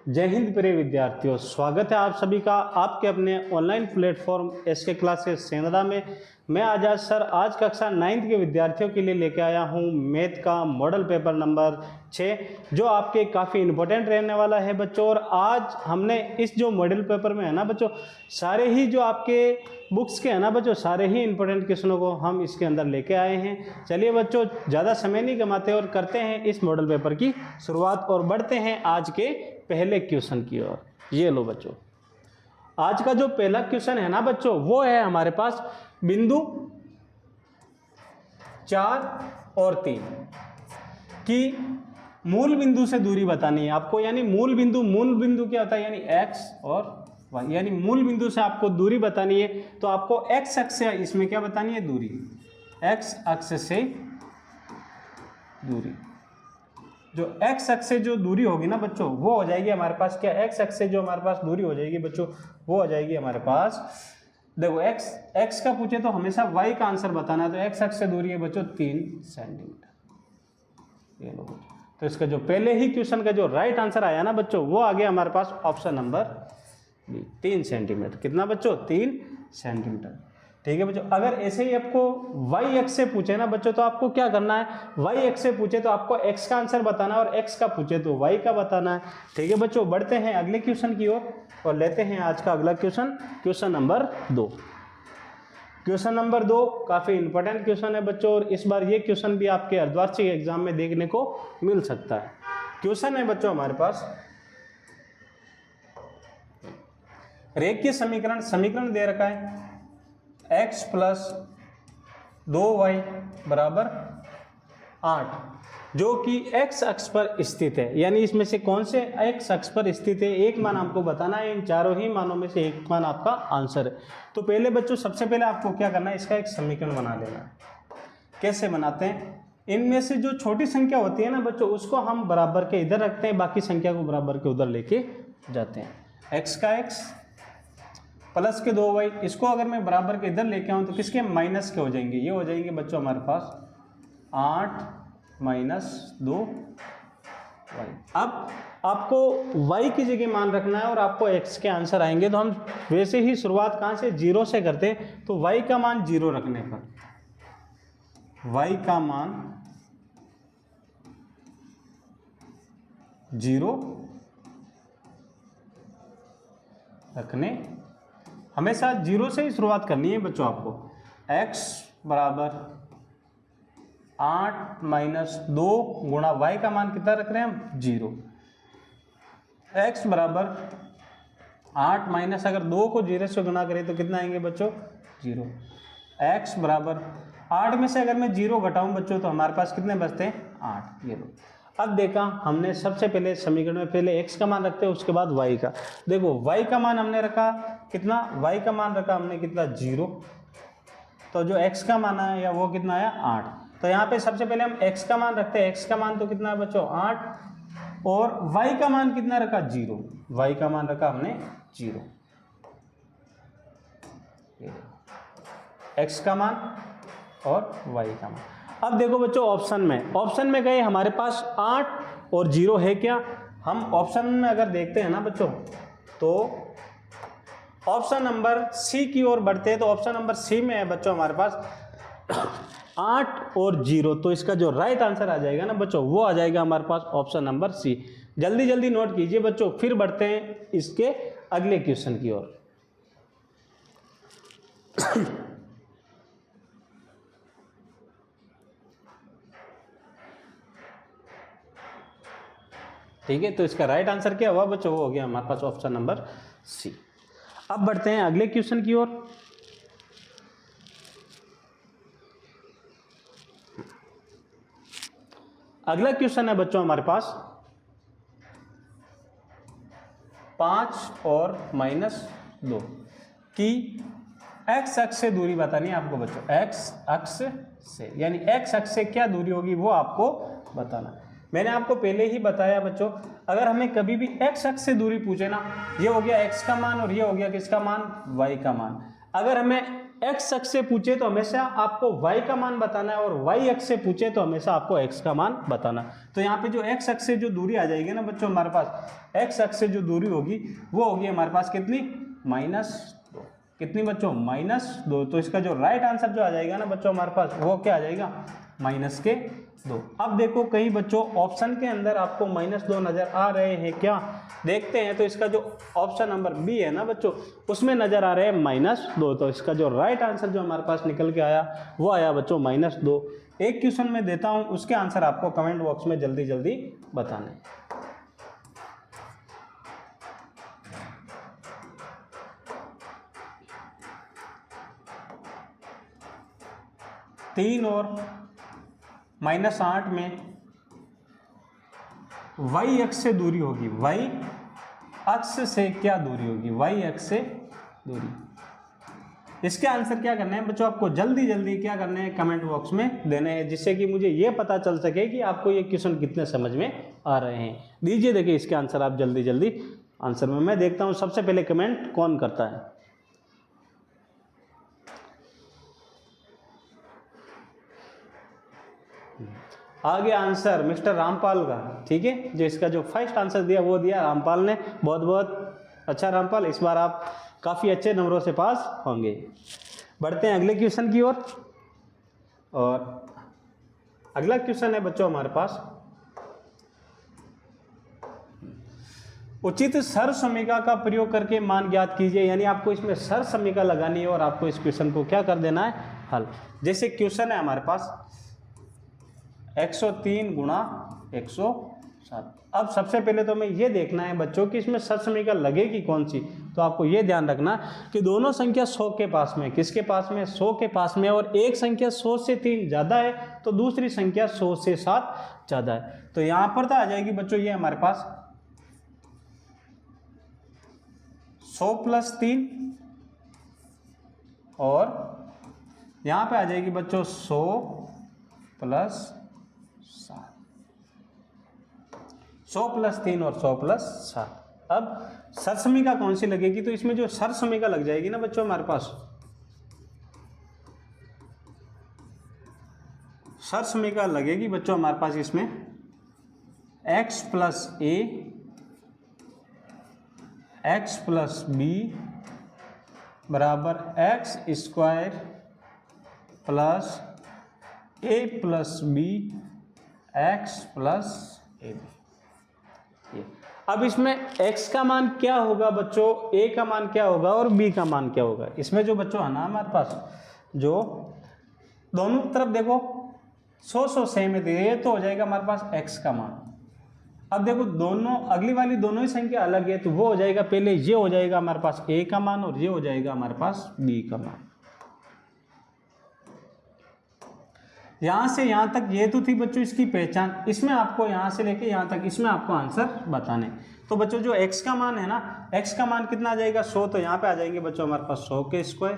जय हिंद प्रिय विद्यार्थियों, स्वागत है आप सभी का आपके अपने ऑनलाइन प्लेटफॉर्म एसके क्लासेस सेंधरा में। मैं आजाद सर आज कक्षा 9th के विद्यार्थियों के लिए लेके आया हूं मैथ का मॉडल पेपर नंबर 6, जो आपके काफ़ी इम्पोर्टेंट रहने वाला है बच्चों। और आज हमने इस जो मॉडल पेपर में है ना बच्चों, सारे ही जो आपके बुक्स के है ना बच्चों, सारे ही इंपॉर्टेंट क्वेश्चनों को हम इसके अंदर लेके आए हैं। चलिए बच्चों, ज़्यादा समय नहीं गंवाते और करते हैं इस मॉडल पेपर की शुरुआत और बढ़ते हैं आज के पहले क्वेश्चन की ओर। ये लो बच्चों, आज का जो पहला क्वेश्चन है ना बच्चों, वो है हमारे पास बिंदु 4 और 3 की मूल बिंदु से दूरी बतानी है आपको। यानी मूल बिंदु क्या होता है, यानी x और y, यानी मूल बिंदु से आपको दूरी बतानी है। तो आपको x अक्ष से इसमें क्या बतानी है, दूरी। x अक्ष से दूरी, जो x अक्ष से जो दूरी होगी ना बच्चों, वो हो जाएगी हमारे पास क्या, x अक्ष से जो हमारे पास दूरी हो जाएगी बच्चों, वो हो जाएगी हमारे पास, देखो x का पूछे तो हमेशा y का आंसर बताना है। तो x अक्ष से दूरी है बच्चों 3 सेंटीमीटर। ये लो बच्चों, तो इसका जो पहले ही क्वेश्चन का जो राइट आंसर आया ना बच्चों, वो आ गया हमारे पास ऑप्शन नंबर बी, 3 सेंटीमीटर। कितना बच्चों, 3 सेंटीमीटर। ठीक है बच्चों, अगर ऐसे ही आपको y एक्स से पूछे ना बच्चों, तो आपको क्या करना है, y एक्स से पूछे तो आपको x का आंसर बताना है, और x का पूछे तो y का बताना है। ठीक है बच्चों, बढ़ते हैं अगले क्वेश्चन की ओर और लेते हैं आज का अगला question, question number 2। Question number 2 काफी इंपॉर्टेंट क्वेश्चन है बच्चों, और इस बार ये क्वेश्चन भी आपके अर्धवार्षिक एग्जाम में देखने को मिल सकता है। क्वेश्चन है बच्चों हमारे पास, रेखीय समीकरण दे रखा है x प्लस 2y बराबर 8, जो कि x अक्ष पर स्थित है। यानी इसमें से कौन से x अक्ष पर स्थित है, एक मान आपको बताना है। इन चारों ही मानों में से एक मान आपका आंसर है। तो पहले बच्चों, सबसे पहले आपको क्या करना है, इसका एक समीकरण बना लेना है। कैसे बनाते हैं, इनमें से जो छोटी संख्या होती है ना बच्चों, उसको हम बराबर के इधर रखते हैं, बाकी संख्या को बराबर के उधर लेके जाते हैं। x का x प्लस के 2y, इसको अगर मैं बराबर के इधर लेके आऊँ तो किसके, माइनस के हो जाएंगे। ये हो जाएंगे बच्चों हमारे पास 8 माइनस 2y। अब आपको y की जगह मान रखना है और आपको x के आंसर आएंगे। तो हम वैसे ही शुरुआत कहाँ से, 0 से करते हैं। तो y का मान 0 रखने पर, y का मान 0 रखने, हमेशा 0 से ही शुरुआत करनी है बच्चों आपको। x बराबर 8 माइनस 2 गुणा y का मान कितना रख रहे हैं हम, 0। x बराबर 8 माइनस, अगर 2 को 0 से गुणा करें तो कितना आएंगे बच्चों, 0। x बराबर 8 में से अगर मैं 0 घटाऊं बच्चों, तो हमारे पास कितने बचते हैं, 8। ये लो, अब देखा हमने सबसे पहले समीकरण में पहले x का मान रखते हैं, उसके बाद y का। देखो y का मान हमने रखा कितना, y का मान रखा हमने कितना, 0। तो जो x का मान आया वो कितना आया, 8। तो यहाँ पे सबसे पहले हम x का मान रखते हैं। x का मान तो कितना है बच्चों, 8, और y का मान कितना रखा, 0। y का मान रखा हमने 0। x का मान और y का मान। अब देखो बच्चों, ऑप्शन में गए हमारे पास 8 और 0 है क्या। हम ऑप्शन में अगर देखते हैं ना बच्चों, तो ऑप्शन नंबर सी की ओर बढ़ते हैं। तो ऑप्शन नंबर सी में है बच्चों हमारे पास 8 और 0। तो इसका जो राइट आंसर आ जाएगा ना बच्चों, वो आ जाएगा हमारे पास ऑप्शन नंबर सी। जल्दी जल्दी नोट कीजिए बच्चों, फिर बढ़ते हैं इसके अगले क्वेश्चन की ओर। ठीक है, तो इसका राइट आंसर क्या हुआ बच्चों, वो हो गया हमारे पास ऑप्शन नंबर सी। अब बढ़ते हैं अगले क्वेश्चन की ओर। अगला क्वेश्चन है बच्चों हमारे पास 5 और माइनस 2 की x अक्ष से दूरी बतानी है आपको बच्चों। x अक्ष से, यानी x अक्ष से क्या दूरी होगी वो आपको बताना है। मैंने आपको पहले ही बताया बच्चों, अगर हमें कभी भी x अक्ष से दूरी पूछे ना, ये हो गया x का मान और ये हो गया किसका मान, y का मान। अगर हमें एक्स अक्ष से पूछे तो हमेशा आपको y का मान बताना है, और y अक्ष से पूछे तो हमेशा आपको x का मान बताना। तो यहाँ पे जो x अक्ष से जो दूरी आ जाएगी ना बच्चों हमारे पास, x अक्ष से जो दूरी होगी वो होगी हमारे पास कितनी, -2। कितनी बच्चों, -2। तो इसका जो राइट आंसर जो आ जाएगा ना बच्चों हमारे पास वो क्या आ जाएगा, -2। अब देखो कहीं बच्चों ऑप्शन के अंदर आपको -2 नजर आ रहे हैं क्या, देखते हैं। तो इसका जो ऑप्शन नंबर बी है ना बच्चों उसमें नजर आ रहे हैं -2। तो इसका जो राइट आंसर जो हमारे पास निकल के आया वो आया बच्चों -2। एक क्वेश्चन में देता हूं, उसके आंसर आपको कमेंट बॉक्स में जल्दी जल्दी बताने। तीन और -8 में y अक्ष से दूरी होगी, y अक्ष से क्या दूरी होगी, y अक्ष से दूरी। इसके आंसर क्या करने हैं बच्चों, आपको जल्दी जल्दी क्या करने हैं, कमेंट बॉक्स में देने हैं, जिससे कि मुझे ये पता चल सके कि आपको ये क्वेश्चन कितने समझ में आ रहे हैं। दीजिए देखिए इसके आंसर आप जल्दी जल्दी आंसर में। मैं देखता हूँ सबसे पहले कमेंट कौन करता है। आगे आंसर मिस्टर रामपाल का, ठीक है, जो इसका जो फर्स्ट आंसर दिया वो दिया रामपाल ने। बहुत बहुत अच्छा रामपाल, इस बार आप काफ़ी अच्छे नंबरों से पास होंगे। बढ़ते हैं अगले क्वेश्चन की ओर। और अगला क्वेश्चन है बच्चों हमारे पास, उचित सर समीका का प्रयोग करके मान ज्ञात कीजिए। यानी आपको इसमें सर समीका लगानी है और आपको इस क्वेश्चन को क्या कर देना है, हल। जैसे क्वेश्चन है हमारे पास 103 गुणा 107। अब सबसे पहले तो हमें ये देखना है बच्चों कि इसमें सर समीका लगेगी कौन सी। तो आपको ये ध्यान रखना कि दोनों संख्या 100 के पास में, किसके पास में, 100 के पास में, और एक संख्या 100 से 3 ज़्यादा है तो दूसरी संख्या 100 से 7 ज़्यादा है। तो यहाँ पर तो आ जाएगी बच्चों ये हमारे पास 100 + 3, और यहाँ पे आ जाएगी बच्चों 100 + 7, 100 + 3 और 100 + 7। अब सर समीका कौन सी लगेगी, तो इसमें जो सर समीका लग जाएगी ना बच्चों हमारे पास, सर समीका लगेगी बच्चों हमारे पास इसमें x + a x + b बराबर x² + a + b x + ab। अब इसमें x का मान क्या होगा बच्चों, a का मान क्या होगा और b का मान क्या होगा। इसमें जो बच्चों है ना हमारे पास, जो दोनों तरफ देखो 100 सेम है, ये तो हो जाएगा हमारे पास x का मान। अब देखो दोनों अगली वाली दोनों ही संख्या अलग है, तो वो हो जाएगा, पहले ये हो जाएगा हमारे पास a का मान और ये हो जाएगा हमारे पास b का मान। यहां से यहां तक ये तो थी बच्चों इसकी पहचान। इसमें आपको यहां से लेके यहां तक इसमें आपको आंसर बताने। तो बच्चों जो x का मान है ना, x का मान कितना आ जाएगा 100, तो यहाँ पे आ जाएंगे बच्चों हमारे पास 100 के स्क्वायर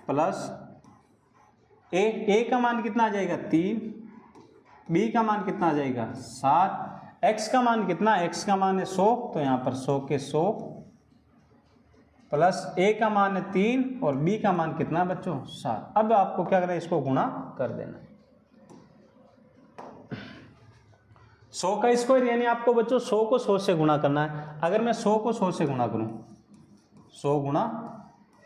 प्लस a का मान कितना आ जाएगा 3, b का मान कितना आ जाएगा 7, x का मान कितना, x का मान है 100, तो यहाँ पर 100 के 100 प्लस a का मान है 3 और b का मान कितना बच्चों 7। अब आपको क्या करना है, इसको गुणा कर देना 100 का स्क्वायर, यानी आपको बच्चों 100 को 100 से गुणा करना है। अगर मैं 100 को 100 से गुणा करूं, 100 गुणा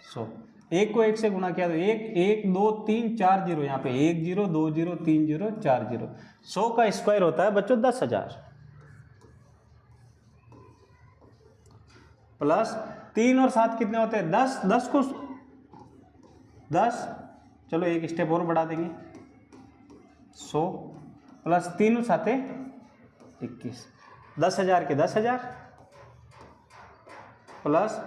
100, 1 को 1 से गुणा किया तो 1 1 2 3 4 0, यहाँ पे 1 0 2 0 3 0 4 0। 100 का स्क्वायर होता है बच्चों 10,000 प्लस 3 और 7 कितने होते हैं 10, 10 को 10, चलो एक स्टेप और बढ़ा देंगे 100 प्लस 3 और 7 21, 10,000 के 10,000 प्लस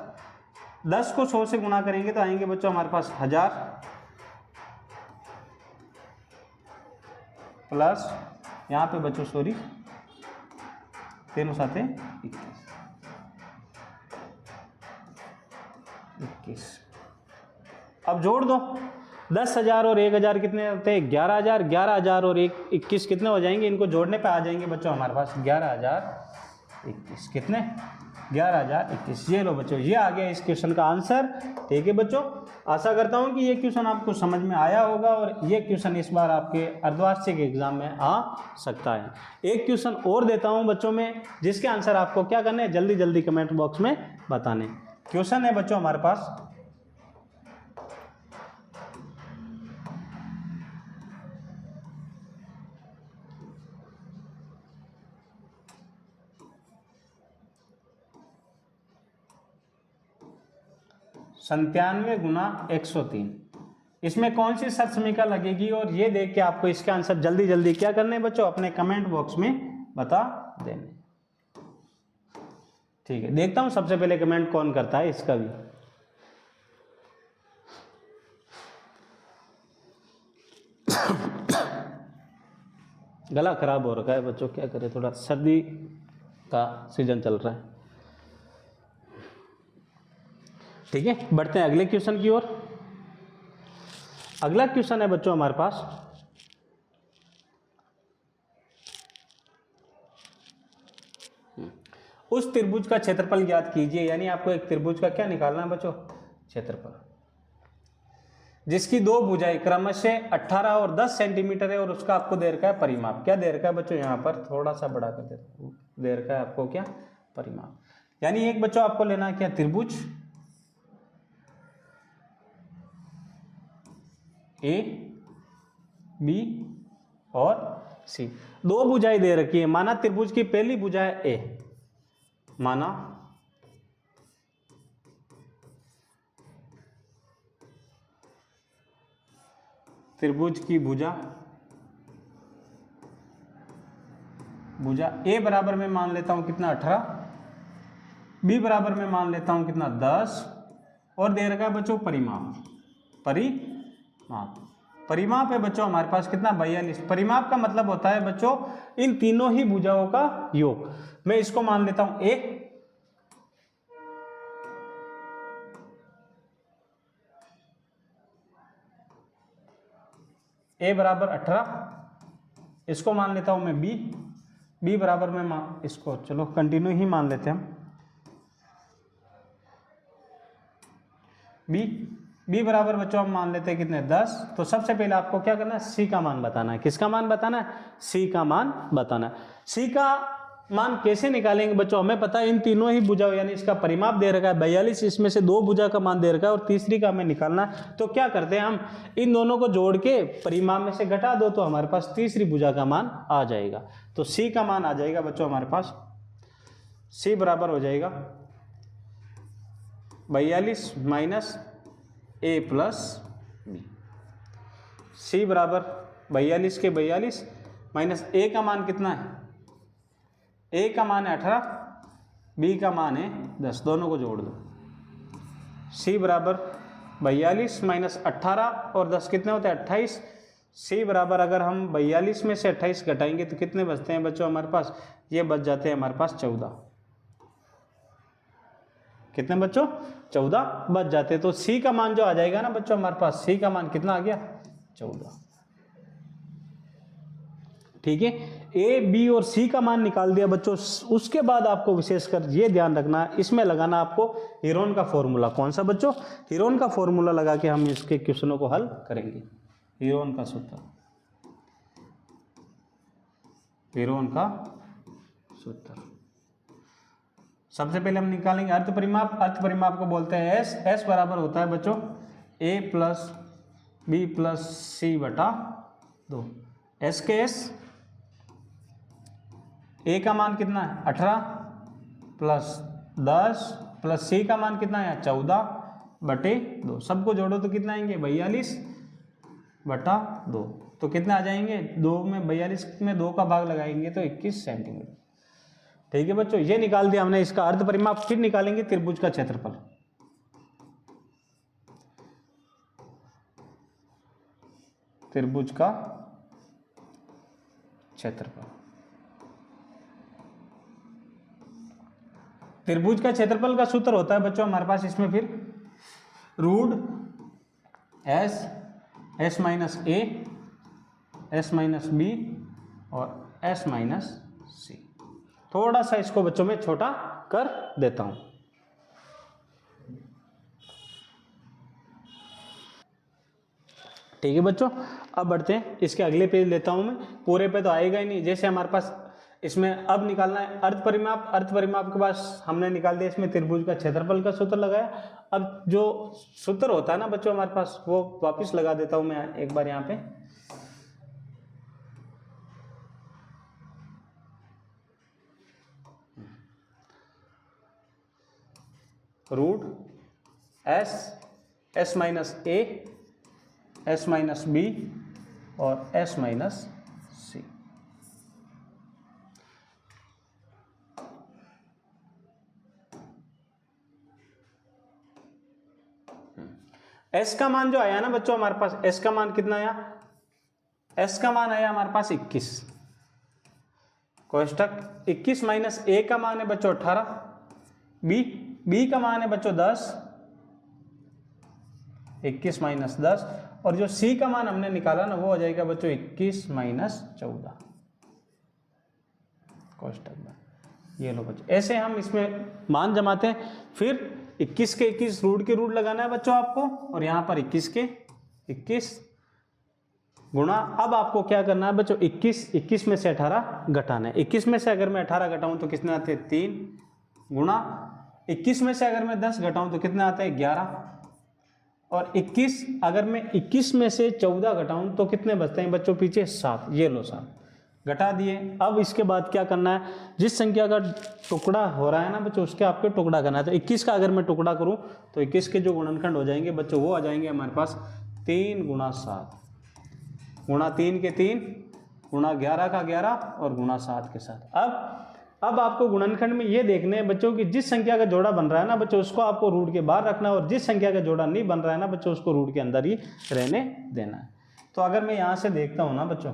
10 को 100 से गुणा करेंगे तो आएंगे बच्चों हमारे पास 1000 प्लस यहाँ पे बच्चों सॉरी 3 और 7 21। अब जोड़ दो, 10,000 और 1,000 कितने होते हैं 11,000, 11,000 और 21 कितने हो जाएंगे, इनको जोड़ने पे आ जाएंगे बच्चों हमारे पास 11,000 1121। कितने? 11,021। ये लो बच्चों, ये आ गया इस क्वेश्चन का आंसर। ठीक है बच्चों, आशा करता हूँ कि ये क्वेश्चन आपको समझ में आया होगा और ये क्वेश्चन इस बार आपके अर्धवार्षिक एग्जाम में आ सकता है। एक क्वेश्चन और देता हूँ बच्चों में, जिसके आंसर आपको क्या करना है, जल्दी जल्दी कमेंट बॉक्स में बताने। क्वेश्चन है बच्चों हमारे पास, संतानवे गुना 103। इसमें कौन सी शर्त समीकरण लगेगी, और ये देख के आपको इसका आंसर जल्दी जल्दी क्या करने बच्चों, अपने कमेंट बॉक्स में बता देने। ठीक है, देखता हूं सबसे पहले कमेंट कौन करता है इसका भी। गला खराब हो रखा है बच्चों, क्या करें, थोड़ा सर्दी का सीजन चल रहा है। ठीक है, बढ़ते हैं अगले क्वेश्चन की ओर। अगला क्वेश्चन है बच्चों हमारे पास, उस त्रिभुज का क्षेत्रफल ज्ञात कीजिए। यानी आपको एक त्रिभुज का क्या निकालना है बच्चों, क्षेत्रफल, जिसकी दो भुजाएं क्रमशः 18 और 10 सेंटीमीटर है, और उसका आपको दे रखा है परिमाप। क्या दे रखा है बच्चों, यहां पर थोड़ा सा बढ़ा कर दे रखा है आपको क्या, परिमाप। यानी एक बच्चों आपको लेना है क्या, त्रिभुज ए बी और सी। दो भुजाएं दे रखी है, माना त्रिभुज की पहली भुजा है ए, माना त्रिभुज की भुजा ए बराबर में मान लेता हूं कितना 18, बी बराबर में मान लेता हूं कितना 10, और दे रखा है बच्चों परिमाप। परिमाप है बच्चों हमारे पास कितना, 42। परिमाप का मतलब होता है बच्चों इन तीनों ही भुजाओं का योग। मैं इसको मान लेता हूं ए बराबर 18, इसको मान लेता हूं मैं बी बराबर में इसको चलो कंटिन्यू ही मान लेते हैं हम, बी बराबर बच्चों हम मान लेते हैं कितने 10। तो सबसे पहले आपको क्या करना है, सी का मान बताना है। किसका मान बताना है, सी का मान बताना है। सी का मान कैसे निकालेंगे बच्चों, हमें पता है इन तीनों ही भुजाओं, यानी इसका परिमाप दे रखा है 42, इसमें से दो भुजा का मान दे रखा है और तीसरी का हमें निकालना है। तो क्या करते हैं हम, इन दोनों को जोड़ के परिमाप में से घटा दो तो हमारे पास तीसरी भुजा का मान आ जाएगा। तो सी का मान आ जाएगा बच्चों हमारे पास, सी बराबर हो जाएगा 42 माइनस ए प्लस बी। सी बराबर 42 के 42 माइनस ए का मान कितना है, ए का मान है 18, बी का मान है 10, दोनों को जोड़ दो। सी बराबर 42 माइनस 18 और 10 कितने होते हैं 28। सी बराबर अगर हम 42 में से 28 घटाएंगे तो कितने बचते हैं बच्चों हमारे पास, ये बच जाते हैं हमारे पास 14। कितने बच्चों, 14 बच जाते हैं। तो सी का मान जो आ जाएगा ना बच्चों हमारे पास, सी का मान कितना आ गया 14। ठीक है, ए बी और सी का मान निकाल दिया बच्चों। उसके बाद आपको विशेषकर ये ध्यान रखना है, इसमें लगाना आपको हीरोन का फॉर्मूला। कौन सा बच्चों, हीरोन का फॉर्मूला लगा के हम इसके क्वेश्चनों को हल करेंगे। हीरोन का सूत्र, हीरोन का सूत्र सबसे पहले हम निकालेंगे अर्थ परिमाप। अर्थ परिमाप को बोलते हैं एस। एस बराबर होता है बच्चों ए प्लस बी प्लस सी बटा 2। एस के एस, ए का मान कितना है 18 प्लस 10 प्लस सी का मान कितना है 14 बटे 2। सबको जोड़ो तो कितना आएंगे 42 बटा 2। तो कितने आ जाएंगे, 2 में 42 में 2 का भाग लगाएंगे तो 21 सेंटीमीटर। ठीक है बच्चों, ये निकाल दिया हमने इसका अर्ध परिमाप। फिर निकालेंगे त्रिभुज का क्षेत्रफल। त्रिभुज का क्षेत्रफल, त्रिभुज का क्षेत्रफल का सूत्र होता है बच्चों हमारे पास इसमें फिर रूट एस माइनस ए, एस माइनस बी और एस माइनस सी। थोड़ा सा इसको बच्चों में छोटा कर देता हूं। ठीक है बच्चों, अब बढ़ते हैं, इसके अगले पेज लेता हूं मैं, पूरे पे तो आएगा ही नहीं। जैसे हमारे पास इसमें अब निकालना है अर्ध परिमाप। अर्ध परिमाप के पास हमने निकाल दिया, इसमें त्रिभुज का क्षेत्रफल का सूत्र लगाया। अब जो सूत्र होता है ना बच्चों हमारे पास, वो वापस लगा देता हूं मैं एक बार यहाँ पे। रूट एस माइनस ए, एस माइनस बी और एस माइनस सी। एस का मान जो आया ना बच्चों हमारे पास, एस का मान कितना आया? एस का मान आया हमारे पास 21। कोष्टक 21 माइनस ए का मान है बच्चों 18, बी का मान है बच्चों 10, 21 माइनस 10, और जो सी का मान हमने निकाला ना वो हो जाएगा बच्चों 21 माइनस 14 कोष्टक में। ये लो बच्चों, ऐसे हम इसमें मान जमाते हैं। फिर 21 के 21 रूट के रूट लगाना है बच्चों आपको, और यहाँ पर 21 के 21 गुणा, अब आपको क्या करना है बच्चों, 21 में से 18 घटाना है। 21 में से अगर मैं 18 घटाऊं तो कितने आते हैं 3, गुणा 21 में से अगर मैं 10 घटाऊं तो कितने आते हैं 11, और 21 अगर मैं 21 में से 14 घटाऊं तो कितने बचते हैं बच्चों पीछे 7। ये लो 7 घटा दिए। अब इसके बाद क्या करना है, जिस संख्या का टुकड़ा हो रहा है ना बच्चों उसके आपके टुकड़ा करना है। तो 21 का अगर मैं टुकड़ा करूं तो 21 के जो गुणनखंड हो जाएंगे बच्चों वो आ जाएंगे हमारे पास 3 गुणा 7, गुणा 3 के 3, गुणा 11 का 11 और गुणा 7 के 7। अब आपको गुणनखंड में ये देखना है बच्चों कि जिस संख्या का जोड़ा बन रहा है ना बच्चों उसको आपको रूट के बाहर रखना है, और जिस संख्या का जोड़ा नहीं बन रहा है ना बच्चों उसको रूट के अंदर ही रहने देना है। तो अगर मैं यहाँ से देखता हूँ ना बच्चों,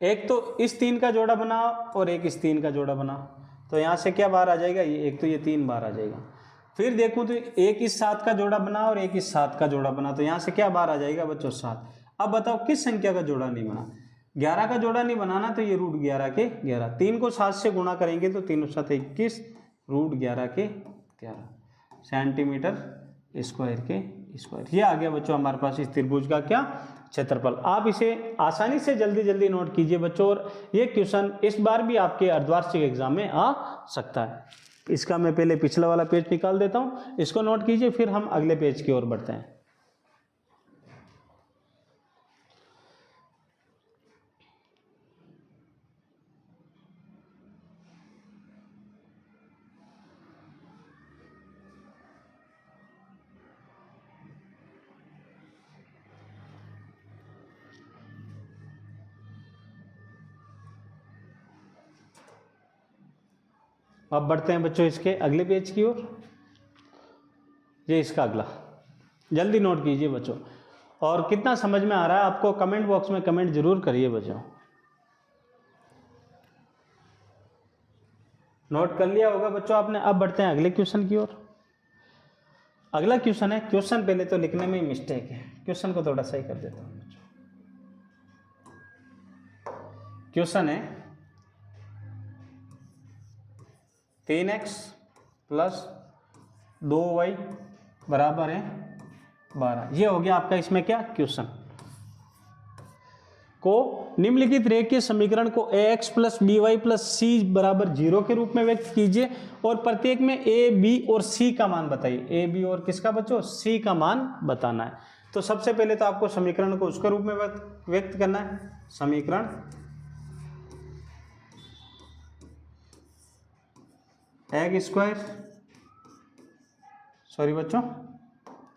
एक तो इस 3 का जोड़ा बनाओ और एक इस 3 का जोड़ा बनाओ, तो यहाँ से क्या बाहर आ जाएगा, ये एक तो ये 3 बाहर आ जाएगा। फिर देखूँ तो एक इस 7 का जोड़ा बनाओ और एक इस 7 का जोड़ा बनाओ, तो यहाँ से क्या बाहर आ जाएगा बच्चों 7। अब बताओ किस संख्या का जोड़ा नहीं बना, 11 का जोड़ा नहीं बनाना, तो ये रूट 11 के 11, 3 को 7 से गुणा करेंगे तो 3 7 21, रूट 11 के 11 सेंटीमीटर स्क्वायर के स्क्वायर। ये आ गया बच्चों हमारे पास इस त्रिभुज का क्या, क्षेत्रफल। आप इसे आसानी से जल्दी नोट कीजिए बच्चों, और ये क्वेश्चन इस बार भी आपके अर्धवार्षिक एग्जाम में आ सकता है। इसका मैं पहले पिछला वाला पेज निकाल देता हूँ, इसको नोट कीजिए, फिर हम अगले पेज की ओर बढ़ते हैं। अब बढ़ते हैं बच्चों इसके अगले पेज की ओर। ये इसका अगला, जल्दी नोट कीजिए बच्चों, और कितना समझ में आ रहा है आपको कमेंट बॉक्स में कमेंट जरूर करिए बच्चों। नोट कर लिया होगा बच्चों आपने। अब बढ़ते हैं अगले क्वेश्चन की ओर। अगला क्वेश्चन है, क्वेश्चन पहले तो लिखने में ही मिस्टेक है, क्वेश्चन को थोड़ा सही कर देता हूं बच्चों। क्वेश्चन है 3x प्लस 2y बराबर है 12। ये हो गया आपका इसमें क्या क्वेश्चन। को निम्नलिखित रेखीय समीकरण को ax plus by plus c बराबर 0 के रूप में व्यक्त कीजिए, और प्रत्येक में a b और c का मान बताइए। a b और किसका बच्चों, c का मान बताना है। तो सबसे पहले तो आपको समीकरण को उसके रूप में व्यक्त करना है। समीकरण एक्स स्क्वायर, सॉरी बच्चों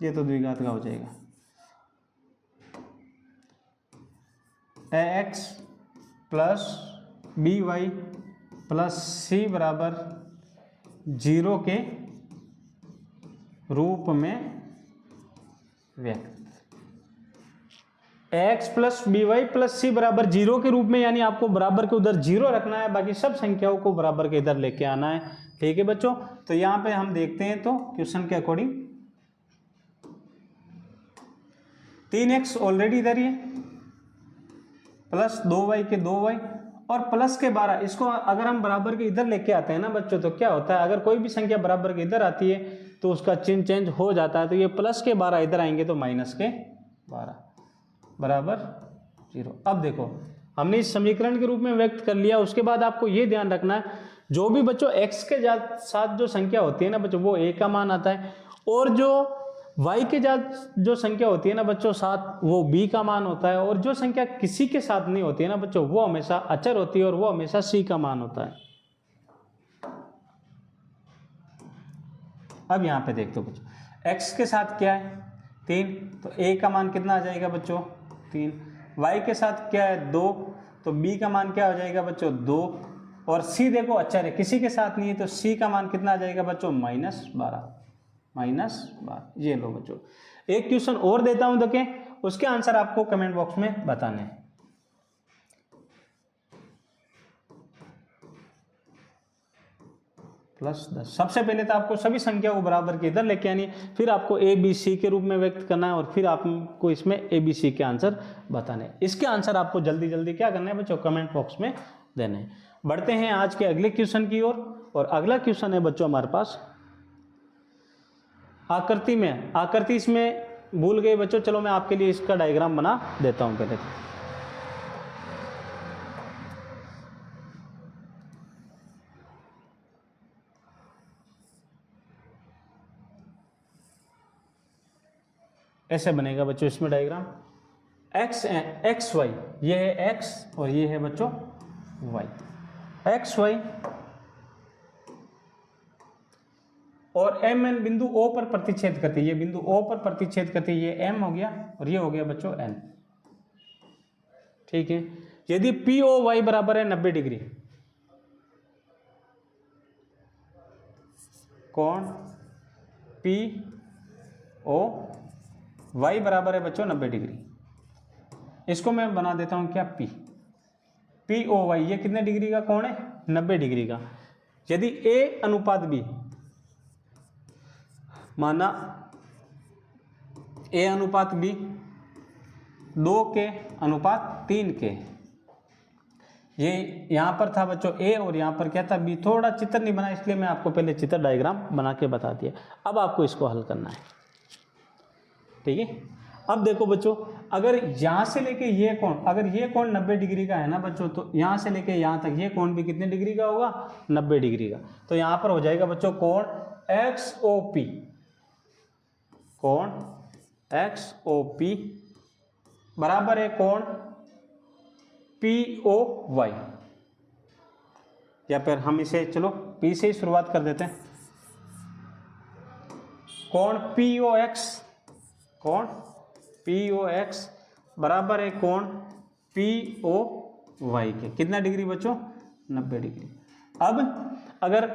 ये तो द्विघात का हो जाएगा, x plus b y plus c बराबर 0 के रूप में व्यक्त। X plus b y plus c बराबर 0 के रूप में, यानी आपको बराबर के उधर 0 रखना है, बाकी सब संख्याओं को बराबर के इधर लेके आना है। ठीक है बच्चों, तो यहां पे हम देखते हैं तो क्वेश्चन के अकॉर्डिंग 3x ऑलरेडी इधर ही है, प्लस 2y के 2y और प्लस के 12, इसको अगर हम बराबर के इधर लेके आते हैं ना बच्चों, तो क्या होता है, अगर कोई भी संख्या बराबर के इधर आती है तो उसका चिन्ह चेंज हो जाता है। तो ये प्लस के 12 इधर आएंगे तो माइनस के 12 बराबर 0। अब देखो हमने इस समीकरण के रूप में व्यक्त कर लिया। उसके बाद आपको ये ध्यान रखना है, जो भी बच्चों x के साथ जो संख्या होती है ना बच्चों, वो a का मान आता है, और जो y के साथ जो संख्या होती है ना बच्चों साथ, वो b का मान होता है, और जो संख्या किसी के साथ नहीं होती है ना बच्चों, वो हमेशा अचर होती है और वो हमेशा c का मान होता है। अब यहाँ पे देख दो बच्चों, x के साथ क्या है 3, तो a का मान कितना आ जाएगा बच्चों 3। y के साथ क्या है 2, तो b का मान क्या हो जाएगा बच्चों 2, और c देखो अचर है, किसी के साथ नहीं है, तो c का मान कितना आ जाएगा बच्चों -12। ये लो बच्चों, एक क्वेश्चन और देता हूं, देखें उसके आंसर आपको कमेंट बॉक्स में बताने हैं। +10। सबसे पहले तो आपको सभी संख्या को बराबर के इधर लेके आनी है, फिर आपको ए बी सी के रूप में व्यक्त करना है, और फिर आपको इसमें ए बी सी के आंसर बताने हैं। इसके आंसर आपको जल्दी जल्दी क्या करना है बच्चों, कमेंट बॉक्स में देने हैं। बढ़ते हैं आज के अगले क्वेश्चन की ओर, और अगला क्वेश्चन है बच्चों हमारे पास आकृति में। आकृति इसमें भूल गए बच्चों, चलो मैं आपके लिए इसका डायग्राम बना देता हूं पहले। ऐसे बनेगा बच्चों इसमें डायग्राम, एक्स वाई, ये है एक्स और ये है बच्चों वाई, एक्स वाई और एम एन बिंदु ओ पर प्रतिच्छेद करती है। ये बिंदु ओ पर प्रतिच्छेद करती है, ये एम हो गया और ये हो गया बच्चों एन। ठीक है, यदि पी ओ वाई बराबर है 90 डिग्री, कोण पी ओ वाई बराबर है बच्चों 90 डिग्री, इसको मैं बना देता हूं क्या पी ओ वाई, ये कितने डिग्री का कोण है 90 डिग्री का। यदि ए अनुपात बी, माना ए अनुपात बी 2 के अनुपात 3 के, ये यहां पर था बच्चों ए और यहां पर क्या था बी। थोड़ा चित्र नहीं बना इसलिए मैं आपको पहले चित्र डायग्राम बना के बता दिया। अब आपको इसको हल करना है, ठीक है। अब देखो बच्चों, अगर यहां से लेके ये कोण, अगर ये कोण 90 डिग्री का है ना बच्चों, तो यहां से लेके यहां तक ये कोण भी कितने डिग्री का होगा 90 डिग्री का। तो यहां पर हो जाएगा बच्चों कोण एक्स ओ पी, कोण एक्स ओ पी बराबर है कोण पी ओ वाई, या फिर हम इसे चलो पी से ही शुरुआत कर देते हैं। कोण पी ओ एक्स, कोण पी ओ एक्स बराबर है कोण पी ओ वाई के, कितना डिग्री बच्चों 90 डिग्री। अब अगर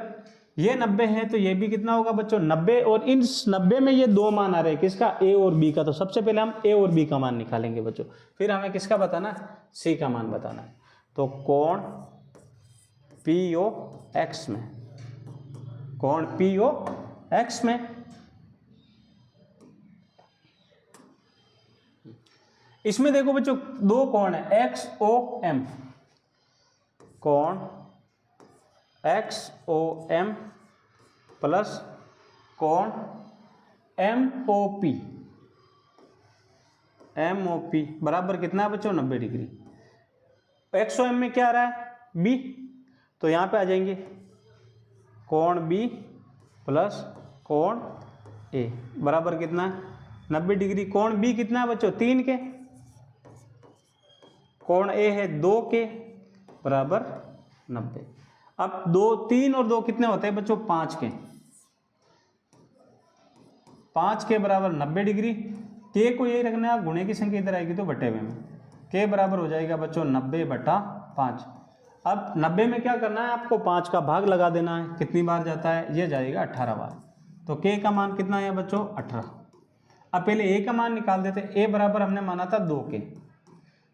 ये 90 है तो ये भी कितना होगा बच्चों 90, और इन 90 में ये दो मान आ रहे हैं, किसका ए और बी का। तो सबसे पहले हम ए और बी का मान निकालेंगे बच्चों, फिर हमें किसका बताना है सी का मान बताना है। तो कोण पी ओ एक्स में, कोण पी ओ एक्स में इसमें देखो बच्चों दो कोण है एक्स ओ एम, कोण एक्स ओ एम प्लस कोण M O P, M O P बराबर कितना है बच्चों 90 डिग्री। एक्स ओ एम में क्या आ रहा है बी, तो यहां पे आ जाएंगे कोण बी प्लस कोण ए बराबर कितना है 90 डिग्री। कोण बी कितना है बच्चों 3 के, कोण ए है 2 के बराबर 90। अब 2 3 और 2 कितने होते हैं बच्चों 5 के, 5 के बराबर 90 डिग्री। के को यही रखना है, गुणे की संख्या इधर आएगी तो बटे में के बराबर हो जाएगा बच्चों 90/5। अब 90 में क्या करना है आपको 5 का भाग लगा देना है, कितनी बार जाता है ये जाएगा 18 बार। तो के का मान कितना है बच्चों 18। अब पहले ए का मान निकाल देते, ए बराबर हमने माना था 2 के,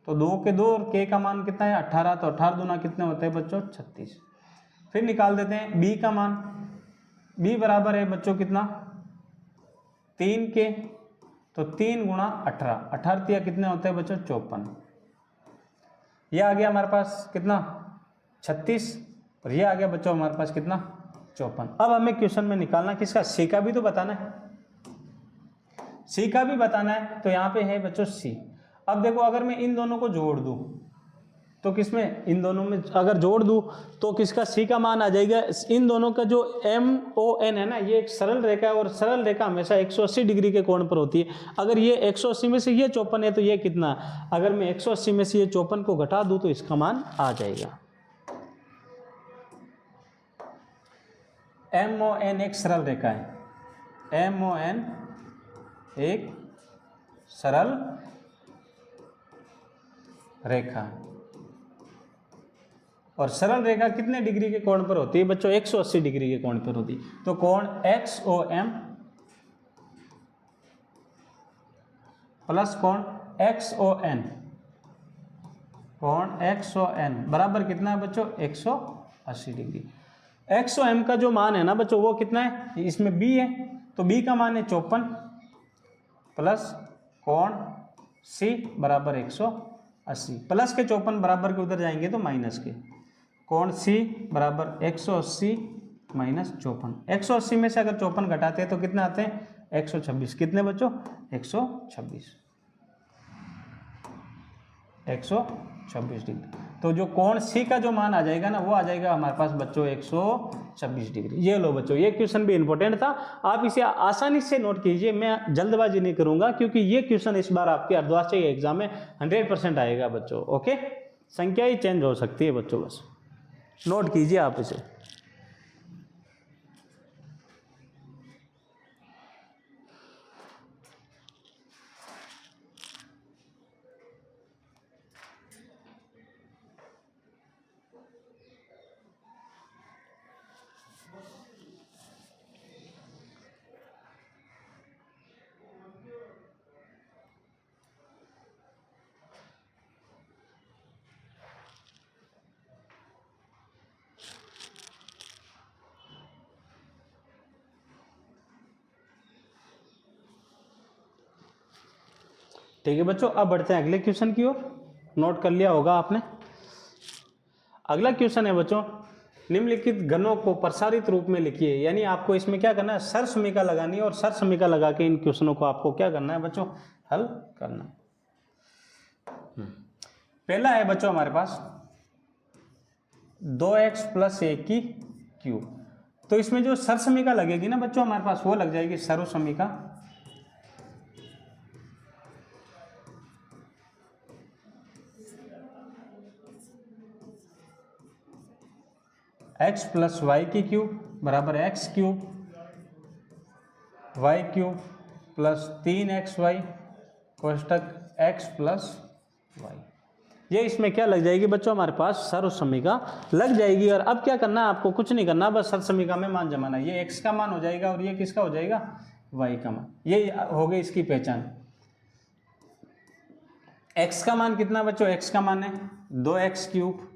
तो 2 के 2 और के का मान कितना है 18, तो 18 दूना कितने होते हैं बच्चों 36। फिर निकाल देते हैं बी का मान, बी बराबर है बच्चों कितना 3 के, तो 3 गुणा 18, 18 कितने होते हैं बच्चों 54। ये आ गया हमारे पास कितना 36 और ये आ गया बच्चों हमारे पास कितना 54। अब हमें क्वेश्चन में निकालना किसका, सी का भी तो बताना है, सी का भी बताना है। तो यहाँ पे है बच्चों सी। अब देखो अगर मैं इन दोनों को जोड़ दूँ तो किसमें, इन दोनों में अगर जोड़ दूँ तो किसका सी का मान आ जाएगा। इन दोनों का जो MON है ना, ये एक सरल रेखा है और सरल रेखा हमेशा 180 डिग्री के कोण पर होती है। अगर ये 180 में से ये 54 है तो ये कितना, अगर मैं 180 में से ये 54 को घटा दूँ तो इसका मान आ जाएगा। MON एक सरल रेखा है, MON एक सरल रेखा है और सरल रेखा कितने डिग्री के कोण पर होती है बच्चों, 180 डिग्री के कोण पर होती है। तो कोण XOM प्लस कोण XON, कोण XON बराबर कितना है बच्चों 180 डिग्री। XOM का जो मान है ना बच्चों वो कितना है, इसमें B है तो B का मान है 54 प्लस कोण C बराबर 180, प्लस के 54 बराबर के उधर जाएंगे तो माइनस के, कोण C बराबर 180 माइनस 54। 180 में से अगर 54 घटाते हैं तो कितने आते हैं 126, कितने बच्चों 126 डिग्री। तो जो कोण C का जो मान आ जाएगा ना वो आ जाएगा हमारे पास बच्चों 126 डिग्री। ये लो बच्चों, ये क्वेश्चन भी इंपॉर्टेंट था, आप इसे आसानी से नोट कीजिए, मैं जल्दबाजी नहीं करूंगा क्योंकि ये क्वेश्चन इस बार आपके अर्धवार्षिक एग्जाम में 100% आएगा बच्चों। ओके, संख्या ही चेंज हो सकती है बच्चों, बस नोट कीजिए आप इसे। ठीक है बच्चों, अब बढ़ते हैं अगले क्वेश्चन की ओर। नोट कर लिया होगा आपने। अगला क्वेश्चन है बच्चों, निम्नलिखित घनों को प्रसारित रूप में लिखिए। यानी आपको इसमें क्या करना है, सरसमीका लगानी है और सरसमीका लगा के इन क्वेश्चनों को आपको क्या करना है बच्चों, हल करना। पहला है बच्चों हमारे पास 2x प्लस 1 की क्यूब। तो इसमें जो सरसमीका लगेगी ना बच्चों हमारे पास वो लग जाएगी सर्वसमीका x प्लस वाई की क्यूब बराबर x cube y cube plus 3xy कोष्टक x प्लस वाई। ये इसमें क्या लग जाएगी बच्चों हमारे पास सर्वसमीका लग जाएगी। और अब क्या करना है आपको, कुछ नहीं करना, बस सर्वसमीका में मान जमाना। ये x का मान हो जाएगा और ये किसका हो जाएगा, y का मान। ये हो गई इसकी पहचान। x का मान कितना बच्चों, x का मान है 2x क्यूब,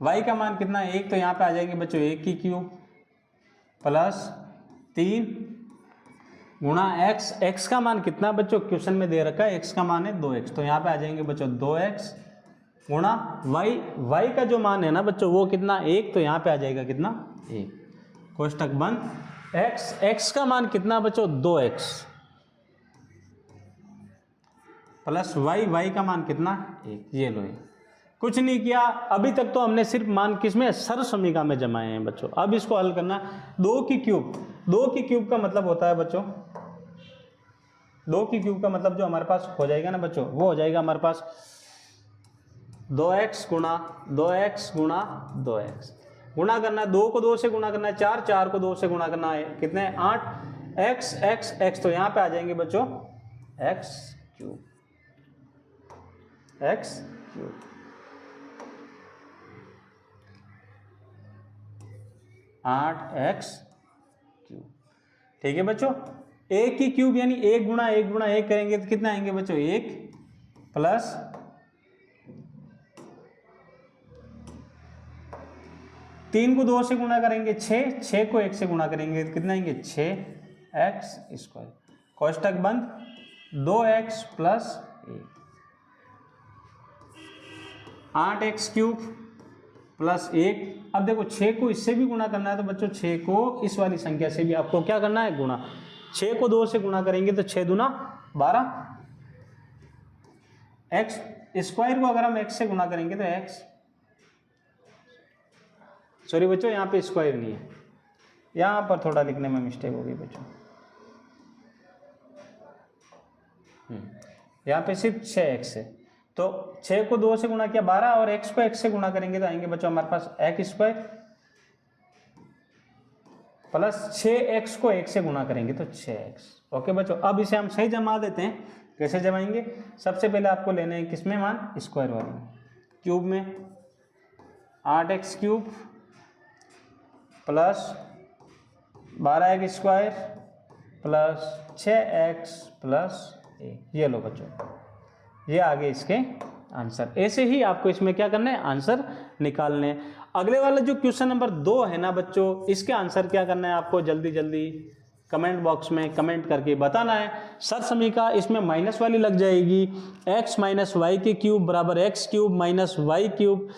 y का मान कितना है 1, तो यहाँ पे आ जाएगी बच्चों 1 की क्यूब प्लस 3 गुणा x। x का मान कितना बच्चों, क्वेश्चन में दे रखा है x का मान है 2x, तो यहाँ पे आ जाएंगे बच्चों 2x गुणा y का जो मान है ना बच्चों वो कितना 1, तो यहाँ पे आ जाएगा कितना 1 कोष्टक बंद। x का मान कितना बच्चों 2x प्लस y का मान कितना 1। ये लो, कुछ नहीं किया अभी तक, तो हमने सिर्फ मान किसमें, सर्वसमीका में जमाए हैं बच्चों। अब इसको हल करना, 2 की क्यूब का मतलब होता है बच्चों, 2 की क्यूब का मतलब जो हमारे पास हो जाएगा ना बच्चों वो हो जाएगा हमारे पास 2x गुणा 2x गुणा 2x। गुणा करना है 2 को 2 से गुणा करना है 4, 4 को 2 से गुणा करना है कितने 8, x, तो यहाँ पे आ जाएंगे बच्चों x क्यूब 8x क्यूब। ठीक है बच्चों, 1 की क्यूब यानी 1 गुणा 1 गुणा 1 करेंगे तो कितना आएंगे बच्चों 1 प्लस 3 को 2 से गुणा करेंगे 6, 6 को 1 से गुणा करेंगे तो कितना आएंगे 6x स्क्वायर कोष्टक बंद 2x प्लस 1। 8x³ plus 1। अब देखो 6 को इससे भी गुणा करना है तो बच्चों 6 को इस वाली संख्या से भी आपको क्या करना है, गुणा। 6 को 2 से गुणा करेंगे तो 6 दूना 12। x स्क्वायर को अगर हम x से गुणा करेंगे तो x, सॉरी बच्चों यहाँ पे स्क्वायर नहीं है, यहाँ पर थोड़ा लिखने में मिस्टेक हो गई बच्चों, यहाँ पे सिर्फ 6x है। तो 6 को 2 से गुणा किया 12 और x को x से गुणा करेंगे तो आएंगे बच्चों हमारे पास x² प्लस 6x को 1 से गुणा करेंगे तो 6x। ओके बच्चों, अब इसे हम सही जमा देते हैं। कैसे जमाएंगे, सबसे पहले आपको लेने हैं किसमें मान, स्क्वायर वाले में। क्यूब में 8x³ plus 12x² plus 6x plus 1। ये लो बच्चों, ये आगे इसके आंसर। ऐसे ही आपको इसमें क्या करना है, आंसर निकालने हैं। अगले वाला जो क्वेश्चन नंबर 2 है ना बच्चों, इसके आंसर क्या करना है आपको, जल्दी जल्दी कमेंट बॉक्स में कमेंट करके बताना है। सर समीका इसमें माइनस वाली लग जाएगी, x माइनस वाई के क्यूब बराबर x³ minus Y cube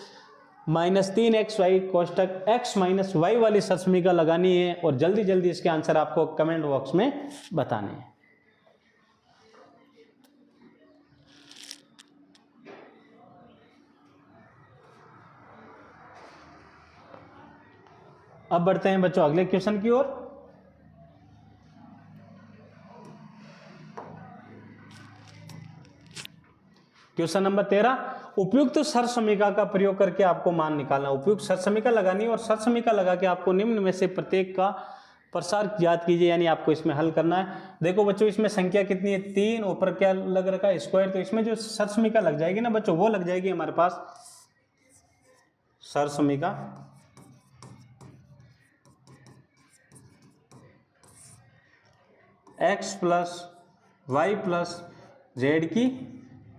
minus 3xy कोष्टक x माइनस वाई वाली सर समीका लगानी है और जल्दी जल्दी इसके आंसर आपको कमेंट बॉक्स में बताने हैं। अब बढ़ते हैं बच्चों अगले क्वेश्चन की ओर। क्वेश्चन नंबर 13, उपयुक्त सर समीका का प्रयोग करके आपको मान निकालना। उपयुक्त सर समीका लगानी है और सर समीका लगा के आपको निम्न में से प्रत्येक का प्रसार याद कीजिए, यानी आपको इसमें हल करना है। देखो बच्चों इसमें संख्या कितनी है, 3, ऊपर क्या लग रखा है, स्क्वायर। तो इसमें जो सर समीका लग जाएगी ना बच्चों, वो लग जाएगी हमारे पास सर समीका x plus Y plus z की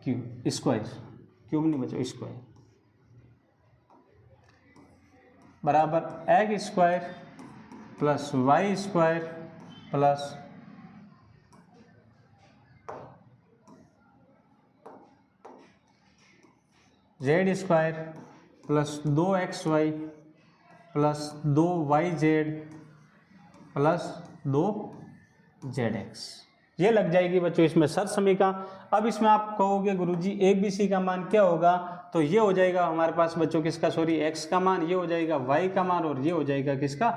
क्यूब स्क्वायर, क्यूब नहीं बच्चों स्क्वायर, बराबर x² plus y² plus z² plus 2xy plus 2yz plus 2zx। ये लग जाएगी बच्चों इसमें सर समीका। अब इसमें आप कहोगे गुरुजी ABC का मान क्या होगा, तो ये हो जाएगा हमारे पास बच्चों किसका, सॉरी x का मान, ये हो जाएगा y का मान और ये हो जाएगा किसका,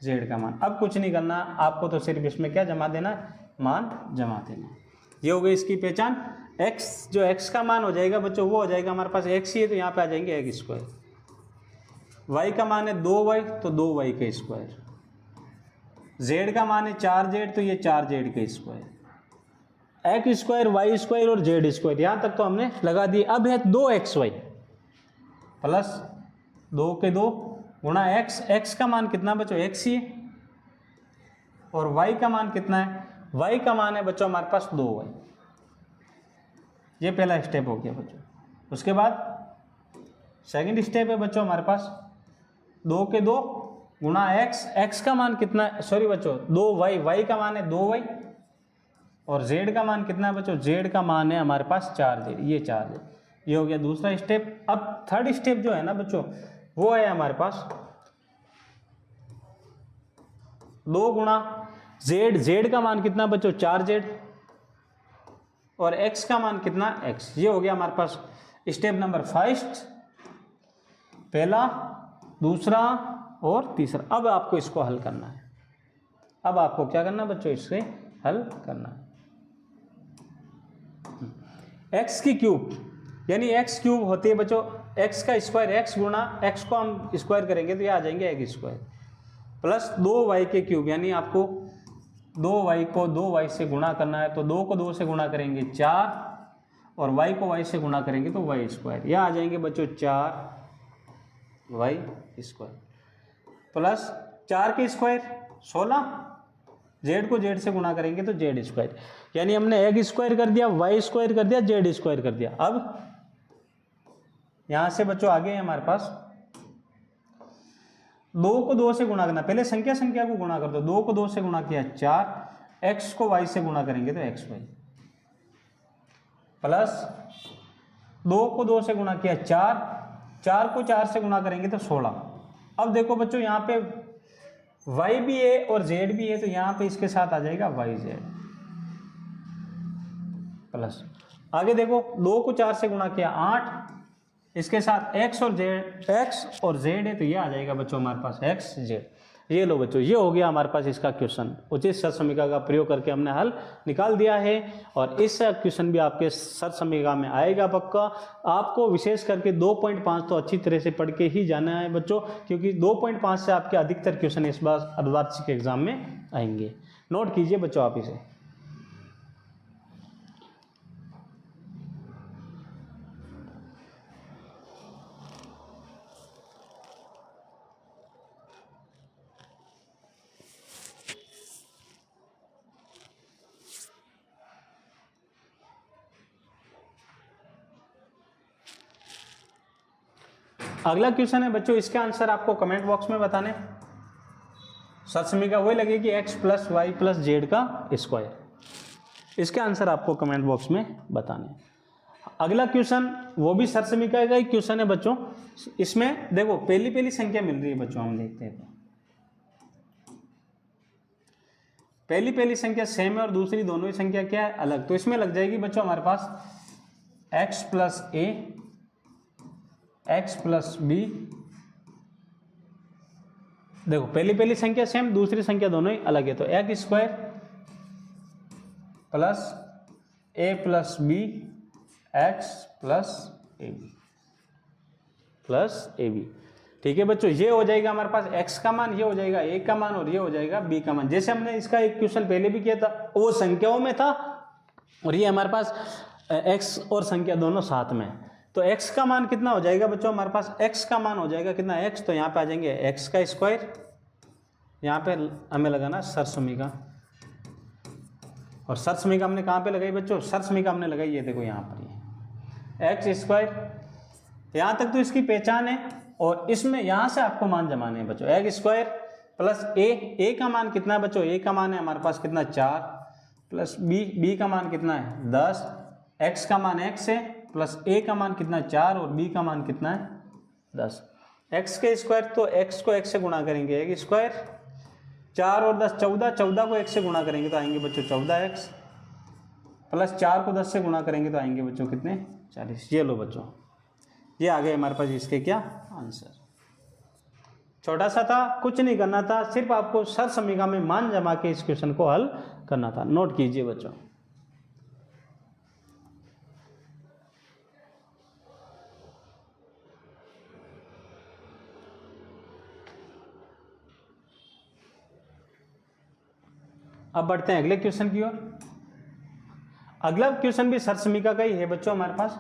z का मान। अब कुछ नहीं करना आपको, तो सिर्फ इसमें क्या जमा देना, मान जमा देना। ये हो गई इसकी पहचान। x जो x का मान हो जाएगा बच्चों, वो हो जाएगा हमारे पास x ही है तो यहाँ पे आ जाएंगे x²। y का मान है 2y तो 2y का स्क्वायर। z का मान है 4z तो ये 4z का स्क्वायर। x² y² और z², यहाँ तक तो हमने लगा दिए। अब है 2xy प्लस 2 के 2 गुणा x का मान कितना बच्चों, x ही है, और y का मान कितना है, y का मान है बच्चों हमारे पास 2y। ये पहला स्टेप हो गया बच्चों। उसके बाद सेकंड स्टेप है बच्चों हमारे पास 2 के 2 गुणा x का मान कितना है, सॉरी बच्चों 2y, y का मान है 2y और z का मान कितना है बच्चों, z का मान है हमारे पास 4z, ये 4z। ये हो गया दूसरा स्टेप। अब थर्ड स्टेप जो है ना बच्चों, वो है हमारे पास 2 गुणा z का मान कितना बच्चों 4z और x का मान कितना x। ये हो गया हमारे पास स्टेप नंबर फर्स्ट, पहला, दूसरा और तीसरा। अब आपको इसको हल करना है। अब आपको क्या करना है बच्चों, इससे हल करना है। x की क्यूब यानी x क्यूब होती है बच्चों x का स्क्वायर, x गुणा x को हम स्क्वायर करेंगे तो ये आ जाएंगे x² प्लस 2y के क्यूब, यानी आपको 2y को 2y से गुणा करना है तो 2 को 2 से गुणा करेंगे 4 और y को y से गुणा करेंगे तो y²। यह आ जाएंगे बच्चों 4y² प्लस 4 के स्क्वायर 16, z को z से गुणा करेंगे तो z², यानी हमने x² कर दिया, y² कर दिया, z² कर दिया। अब यहां से बच्चों आगे है हमारे पास 2 को 2 से गुणा करना, पहले संख्या को गुणा कर दो। 2 को 2 से गुणा किया 4, x को y से गुणा करेंगे तो xy प्लस 2 को 2 से गुणा किया 4, 4 को 4 से गुणा करेंगे तो 16। अब देखो बच्चों यहाँ पे y भी है और z भी है, तो यहाँ पे इसके साथ आ जाएगा yz प्लस, आगे देखो 2 को 4 से गुणा किया 8, इसके साथ x और z है, तो ये आ जाएगा बच्चों हमारे पास xz। ये लो बच्चों, ये हो गया हमारे पास इसका क्वेश्चन। उचित सर समीकरण का प्रयोग करके हमने हल निकाल दिया है, और इस क्वेश्चन भी आपके सर समीकरण में आएगा पक्का। आपको विशेष करके 2.5 तो अच्छी तरह से पढ़ के ही जाना है बच्चों, क्योंकि 2.5 से आपके अधिकतर क्वेश्चन इस बार अर्धवार्षिक एग्जाम में आएंगे। नोट कीजिए बच्चों आप इसे। अगला क्वेश्चन है बच्चों, इसका आंसर आपको कमेंट बॉक्स में बताने। सर समीकरण वही लगेगी x plus Y plus Z का स्क्वायर। इसके आंसर आपको कमेंट बॉक्स में बताने। अगला क्वेश्चन वो भी सर समीकरण का ही क्वेश्चन है बच्चों। इसमें देखो पहली संख्या मिल रही है बच्चों, हम देखते हैं। तो पहली संख्या सेम है और दूसरी दोनों ही संख्या क्या है, अलग। तो इसमें लग जाएगी बच्चों हमारे पास x plus a x plus B. देखो पहली संख्या सेम, दूसरी संख्या दोनों ही अलग है, तो X square plus A plus B X plus A B plus A B. ठीक है बच्चों, ये हो जाएगा हमारे पास x का मान, ये हो जाएगा a का मान और ये हो जाएगा b का मान। जैसे हमने इसका एक क्वेश्चन पहले भी किया था, वो संख्याओं में था और ये हमारे पास x और संख्या दोनों साथ में। तो x का मान कितना हो जाएगा बच्चों हमारे पास, x का मान हो जाएगा कितना x, तो यहाँ पे आ जाएंगे x का स्क्वायर, यहाँ पे हमें लगाना सर समीकरण। और सर समीकरण हमने कहाँ पे लगाई बच्चों, सर समीकरण हमने लगाई ये देखो यहाँ पर, ये एक्स स्क्वायर। यहाँ तक तो इसकी पहचान है, और इसमें यहाँ से आपको मान जमाने हैं बच्चों। एक्स स्क्वायर प्लस ए का मान कितना है बच्चों, ए का मान है हमारे पास कितना 4, प्लस बी का मान कितना है 10, एक्स का मान x है, प्लस ए का मान कितना 4 और b का मान कितना है 10। x के स्क्वायर, तो x को x से गुणा करेंगे x स्क्वायर, 4 और 10 14, 14 को x से गुणा करेंगे तो आएंगे बच्चों 14x, प्लस 4 को 10 से गुणा करेंगे तो आएंगे बच्चों कितने 40। ये लो बच्चों, ये आ गए हमारे पास इसके क्या आंसर। छोटा सा था, कुछ नहीं करना था, सिर्फ आपको सर समीकरण में मान जमा के इस क्वेश्चन को हल करना था। नोट कीजिए बच्चों। अब बढ़ते हैं अगले क्वेश्चन की ओर। अगला क्वेश्चन भी सर समीकरण का ही है बच्चों हमारे पास।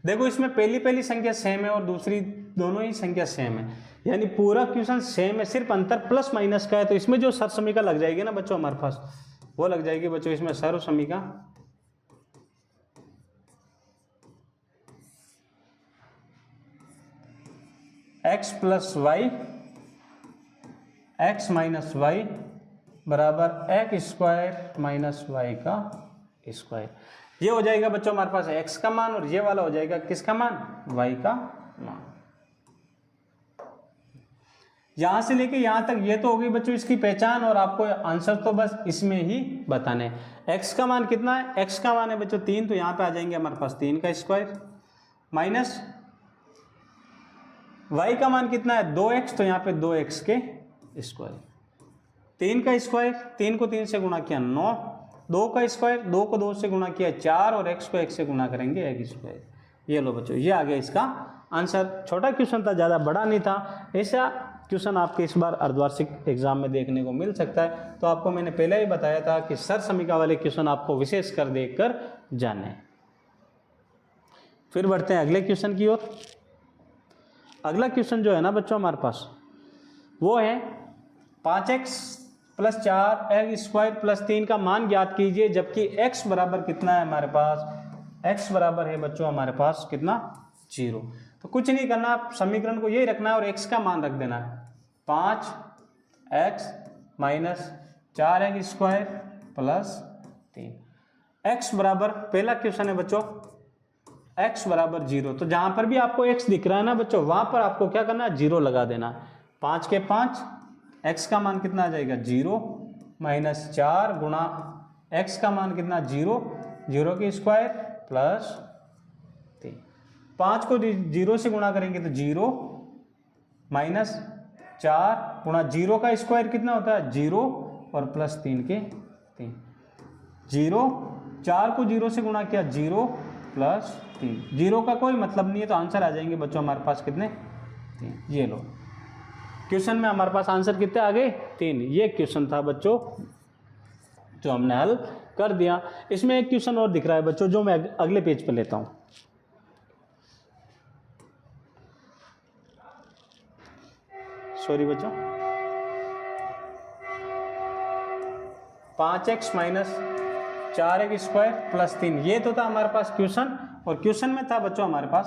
देखो इसमें पहली संख्या सेम है और दूसरी दोनों ही संख्या सेम है, यानी पूरा क्वेश्चन सेम है, सिर्फ अंतर प्लस माइनस का है। तो इसमें जो सर समीकरण लग जाएगी ना बच्चों हमारे पास, वो लग जाएगी बच्चों इसमें सर्व समीकरण x plus Y X minus Y बराबर एक्स स्क्वायर माइनस वाई का स्क्वायर। ये हो जाएगा बच्चों हमारे पास x का मान, और ये वाला हो जाएगा किसका मान, y का मान। यहां से लेके यहां तक ये तो हो गई बच्चों इसकी पहचान, और आपको आंसर तो बस इसमें ही बताने। x का मान कितना है, x का मान है बच्चों 3, तो यहां पे आ जाएंगे हमारे पास 3 का स्क्वायर, माइनस y का मान कितना है 2x, तो यहाँ पे 2x के स्क्वायर, 3 का स्क्वायर, 3 को 3 से गुणा किया 9, 2 का स्क्वायर, 2 को 2 से गुणा किया 4, और x को x से गुणा करेंगे x स्क्वायर। ये लो बच्चों, ये आ गया इसका आंसर। छोटा क्वेश्चन था, ज़्यादा बड़ा नहीं था। ऐसा क्वेश्चन आपके इस बार अर्धवार्षिक एग्जाम में देखने को मिल सकता है। तो आपको मैंने पहले ही बताया था कि सर समीकरण वाले क्वेश्चन आपको विशेष कर देख कर जाने। फिर बढ़ते हैं अगले क्वेश्चन की ओर। अगला क्वेश्चन जो है ना बच्चों हमारे पास, वो है 5x plus 4 x square plus 3 का मान ज्ञात कीजिए, जबकि x बराबर कितना है हमारे पास, x बराबर है बच्चों हमारे पास कितना 0। तो कुछ नहीं करना, समीकरण को यही रखना है और x का मान रख देना है 5x minus 4x square plus 3। x बराबर, पहला क्वेश्चन है बच्चों x बराबर 0। तो जहां पर भी आपको x दिख रहा है ना बच्चों, वहां पर आपको क्या करना है, 0 लगा देना। 5 के 5, x का मान कितना आ जाएगा 0 माइनस 4 गुणा x का मान कितना 0, 0 के स्क्वायर प्लस 3। 5 को 0 से गुणा करेंगे तो 0 माइनस 4 गुणा 0 का स्क्वायर कितना होता है 0 और प्लस 3 के 3। 0, 4 को 0 से गुणा किया 0 प्लस 3। 0 का कोई मतलब नहीं है, तो आंसर आ जाएंगे बच्चों हमारे पास कितने 3। ये लो क्वेश्चन में हमारे पास आंसर कितने आ गए 3। ये क्वेश्चन था बच्चों जो हमने हल कर दिया। इसमें एक क्वेश्चन और दिख रहा है बच्चों, जो मैं अगले पेज पर लेता हूं। सॉरी बच्चों, 5x minus 4x square plus 3, ये तो था हमारे पास क्वेश्चन। और क्वेश्चन में था बच्चों हमारे पास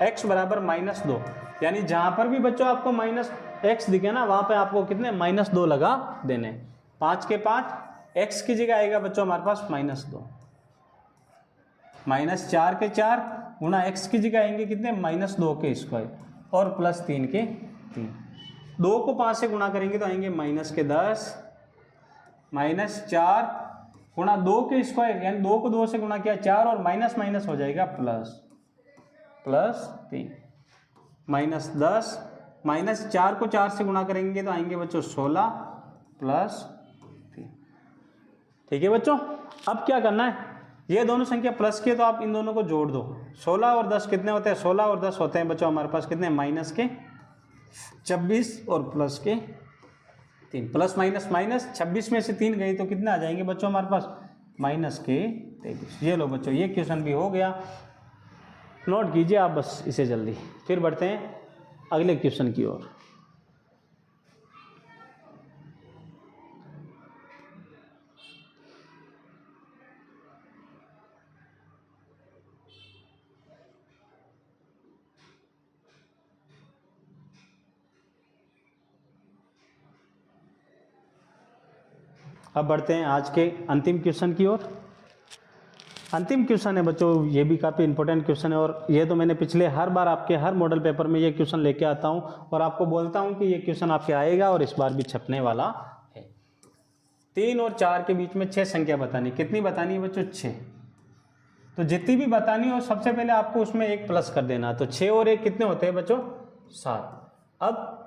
x बराबर -2, यानी जहां पर भी बच्चों आपको माइनस x दिखे ना, वहां पे आपको कितने -2 लगा देने। 5 के 5, x की जगह आएगा बच्चों हमारे पास -2, माइनस 4 के 4 गुणा x की जगह आएंगे कितने -2 के स्क्वायर और प्लस 3 के 3। 2 को 5 से गुणा करेंगे तो आएंगे -10 माइनस 4 गुणा 2 के स्क्वायर, यानी 2 को 2 से गुणा किया 4 और माइनस माइनस हो जाएगा प्लस 3 -10 माइनस 4 को 4 से गुणा करेंगे तो आएंगे बच्चों 16 प्लस 3। ठीक है बच्चों, अब क्या करना है, ये दोनों संख्या प्लस की है तो आप इन दोनों को जोड़ दो। 16 और 10 कितने होते हैं, 16 और 10 होते हैं बच्चों हमारे पास कितने माइनस के 26 और प्लस के 3। प्लस माइनस माइनस, 26 में से 3 गई तो कितने आ जाएंगे बच्चों हमारे पास माइनस के 23। ये लो बच्चों, ये क्वेश्चन भी हो गया, नोट कीजिए आप बस इसे जल्दी। फिर बढ़ते हैं अगले क्वेश्चन की ओर। अब बढ़ते हैं आज के अंतिम क्वेश्चन की ओर। अंतिम क्वेश्चन है बच्चों, ये भी काफ़ी इंपॉर्टेंट क्वेश्चन है, और ये तो मैंने पिछले हर बार आपके हर मॉडल पेपर में ये क्वेश्चन लेके आता हूँ और आपको बोलता हूँ कि ये क्वेश्चन आपके आएगा और इस बार भी छपने वाला है। 3 और 4 के बीच में 6 संख्या बतानी। कितनी बतानी है बच्चों 6। तो जितनी भी बतानी हो सबसे पहले आपको उसमें 1 प्लस कर देना। तो 6 और 1 कितने होते हैं बच्चों 7। अब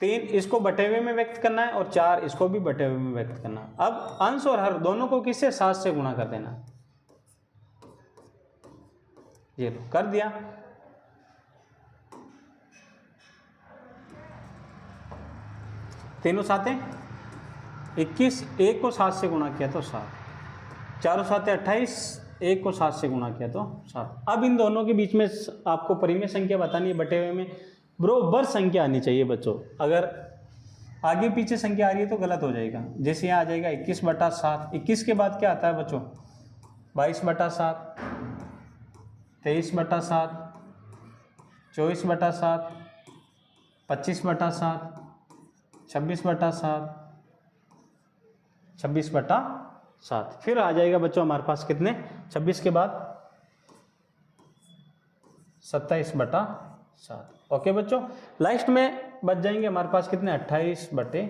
3 इसको बटे हुए में व्यक्त करना है और 4 इसको भी बटे हुए में व्यक्त करना है। अब अंश और हर दोनों को किससे 7 से गुणा कर देना। ये लो कर दिया। तीनों सातें 21, 1 को 7 से गुणा किया तो 7, 4 सातें 28, 1 को 7 से गुणा किया तो 7। अब इन दोनों के बीच में आपको परिमेय संख्या बतानी है, बटे हुए में बरोबर संख्या आनी चाहिए बच्चों। अगर आगे पीछे संख्या आ रही है तो गलत हो जाएगा। जैसे यहाँ आ जाएगा 21/7, 21 के बाद क्या आता है बच्चों 22/7, 23/7, 24/7, 25/7, 26/7, 26/7। फिर आ जाएगा बच्चों हमारे पास कितने 26 के बाद 27/7। ओके बच्चों, लास्ट में बच जाएंगे हमारे पास कितने 28/7।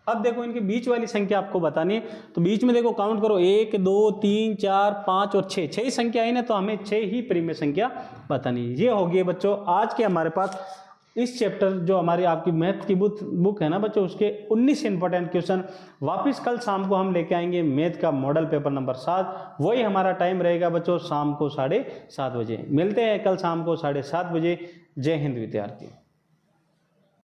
अब देखो इनके बीच वाली संख्या आपको बतानी है, तो बीच में देखो काउंट करो 1 2 3 4 5 और 6, 6 ही संख्या है ना, तो हमें 6 ही परिमेय संख्या बतानी है। ये होगी बच्चों आज के हमारे पास इस चैप्टर जो हमारी आपकी मैथ की बुक है ना बच्चों, उसके 19 इंपॉर्टेंट क्वेश्चन। वापस कल शाम को हम लेके आएंगे मैथ का मॉडल पेपर नंबर 7। वही हमारा टाइम रहेगा बच्चों शाम को 7:30 बजे। मिलते हैं कल शाम को 7:30 बजे। जय हिंद विद्यार्थी।